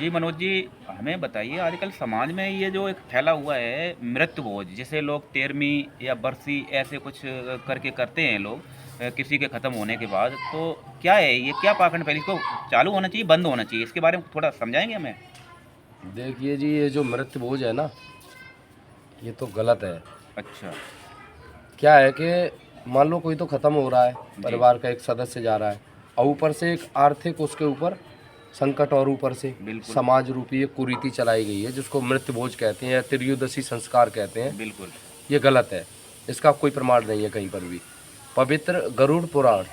जी मनोज जी, हमें बताइए आजकल समाज में ये जो एक फैला हुआ है मृत्यु भोज, जिसे लोग 13वीं या बरसी ऐसे कुछ करके करते हैं लोग किसी के ख़त्म होने के बाद, तो क्या है ये, क्या पाखंड पहले इसको चालू होना चाहिए, बंद होना चाहिए, इसके बारे में थोड़ा समझाएंगे हमें? देखिए जी, ये जो मृत्यु भोज है ना, ये तो गलत है। अच्छा। क्या है कि मान लो कोई तो ख़त्म हो रहा है, जी। परिवार का एक सदस्य जा रहा है, और ऊपर से एक आर्थिक उसके ऊपर संकट, और ऊपर से बिल्कुल। समाज रूपी एक कुरीति चलाई गई है जिसको मृत्यु भोज कहते हैं या त्रियोदशी संस्कार कहते हैं। बिल्कुल। ये गलत है, इसका कोई प्रमाण नहीं है कहीं पर भी। पवित्र गरुड़ पुराण,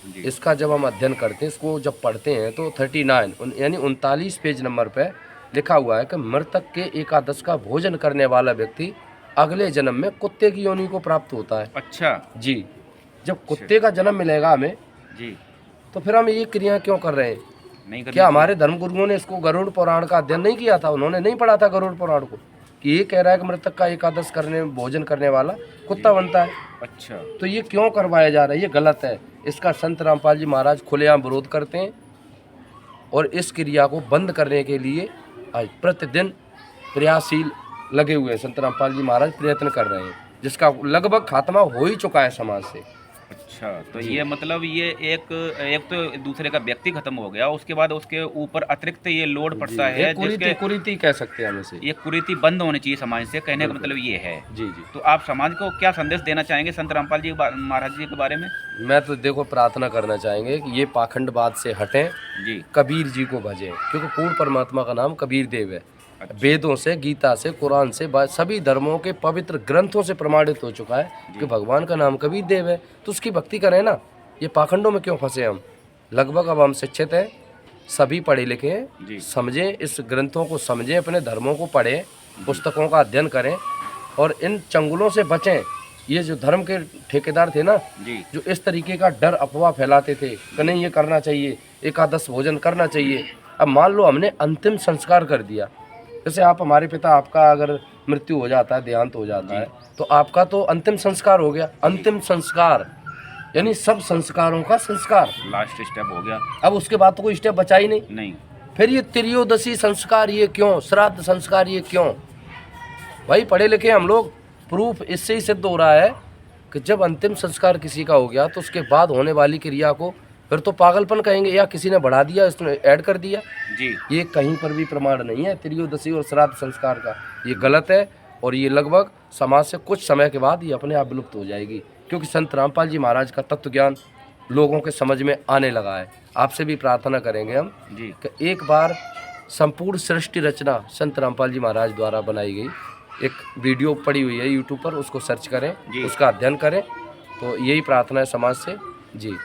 जी। इसका जब हम अध्ययन करते हैं, इसको जब पढ़ते हैं तो 39 यानी 39 पेज नंबर पे लिखा हुआ है कि मृतक के एकादश का भोजन करने वाला व्यक्ति अगले जन्म में कुत्ते की योनि को प्राप्त होता है। अच्छा। जी, जब कुत्ते का जन्म मिलेगा हमें, जी। तो फिर हम ये क्रिया क्यों कर रहे हैं? नहीं करनी क्या चाहिए। हमारे धर्मगुरुओं ने इसको गरुड़ पुराण का अध्ययन नहीं किया था? उन्होंने नहीं पढ़ा था गरुड़ पुराण को कि ये कह रहा है कि मृतक का एकादश करने भोजन करने वाला कुत्ता बनता है? अच्छा। तो ये क्यों करवाया जा रहा है? ये गलत है। इसका संत रामपाल जी महाराज खुलेआम विरोध करते हैं और इस क्रिया को बंद करने के लिए आज प्रतिदिन प्रयासशील लगे हुए हैं। संत रामपाल जी महाराज प्रयत्न कर रहे हैं, जिसका लगभग खात्मा हो ही चुका है समाज से। अच्छा, तो जी। ये मतलब ये एक एक तो दूसरे का व्यक्ति खत्म हो गया, उसके बाद उसके ऊपर अतिरिक्त ये लोड जी, पड़ता ये है, जिसके कुरीति कह सकते हैं हम इसे। ये कुरीति बंद होनी चाहिए समाज से, कहने का बिल्कुल। मतलब ये है। जी जी। तो आप समाज को क्या संदेश देना चाहेंगे संत रामपाल जी महाराज जी के बारे में? मैं तो देखो प्रार्थना करना चाहेंगे कि ये पाखंडवाद से हटें, जी। कबीर जी को भजें, क्योंकि पूर्ण परमात्मा का नाम कबीर देव है। अच्छा। वेदों से, गीता से, कुरान से, सभी धर्मों के पवित्र ग्रंथों से प्रमाणित हो चुका है कि भगवान का नाम कबीर देव है, तो उसकी भक्ति करें ना। ये पाखंडों में क्यों फंसे हम? लगभग अब हम शिक्षित हैं, सभी पढ़े लिखे हैं, जी। समझें, इस ग्रंथों को समझें, अपने धर्मों को पढ़ें, पुस्तकों का अध्ययन करें और इन चंगुलों से बचें। ये जो धर्म के ठेकेदार थे ना, जी। जो इस तरीके का डर अफवाह फैलाते थे कि नहीं ये करना चाहिए, एकादश भोजन करना चाहिए। अब मान लो हमने अंतिम संस्कार कर दिया, जैसे आप हमारे पिता, आपका अगर मृत्यु हो जाता है, देहांत हो जाता है, तो आपका तो अंतिम संस्कार हो गया। अंतिम संस्कार यानी सब संस्कारों का संस्कार, लास्ट स्टेप हो गया। अब उसके बाद तो कोई स्टेप बचा ही नहीं। नहीं। फिर ये त्रियोदशी संस्कार ये क्यों, श्राद्ध संस्कार ये क्यों? भाई पढ़े लिखे हम लोग, प्रूफ इससे ही सिद्ध हो रहा है कि जब अंतिम संस्कार किसी का हो गया तो उसके बाद होने वाली क्रिया को फिर तो पागलपन कहेंगे, या किसी ने बढ़ा दिया, इसने ऐड कर दिया। जी। ये कहीं पर भी प्रमाण नहीं है त्रियोदशी और श्राद्ध संस्कार का। ये गलत है और ये लगभग समाज से कुछ समय के बाद ये अपने आप विलुप्त हो जाएगी, क्योंकि संत रामपाल जी महाराज का तत्व ज्ञान लोगों के समझ में आने लगा है। आपसे भी प्रार्थना करेंगे हम जी। कि एक बार संपूर्ण सृष्टि रचना संत रामपाल जी महाराज द्वारा बनाई गई एक वीडियो पड़ी हुई है यूट्यूब पर, उसको सर्च करें, जी। उसका अध्ययन करें। तो यही प्रार्थना है समाज से। जी।